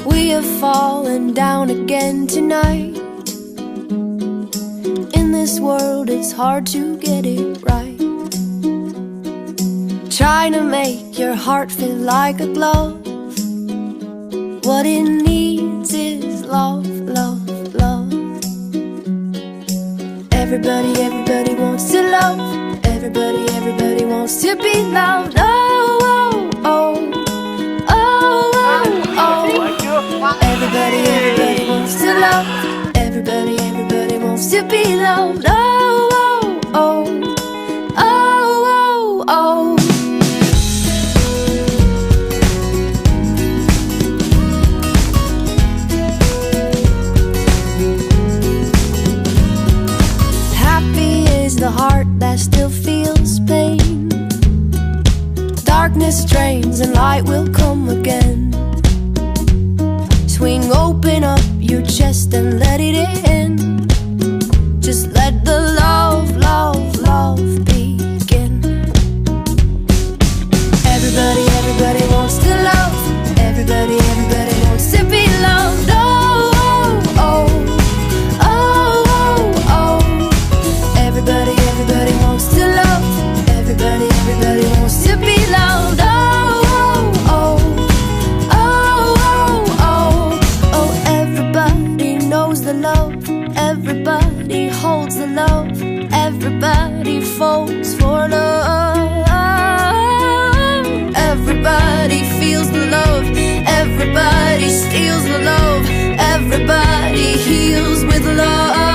We have fallen down again tonight. In this world it's hard to get it right. Trying to make your heart feel like a glove. What it needs is love, love, love. Everybody, everybody wants to love. Everybody, everybody wants to be loved. Oh, oh, oh, oh, oh, oh. Everybody, everybody wants to love. Everybody, everybody wants to be loved. Oh, oh, oh, oh, oh, oh. Happy is the heart that still feels pain. Darkness drains and light will come again. Swing open up your chest and let it in. Just let the love, love, love begin. Everybody, everybody wants to love. Everybody, everybody wants to be loved. Oh, oh, oh, oh, oh, oh. Everybody, everybody wants to love. Everybody, everybody wants to be loved. Oh, oh, oh, oh, oh, oh. Everybody knows the love. Everybody holds the love. Everybody falls for love. Everybody feels the love. Everybody steals the love. Everybody heals with love.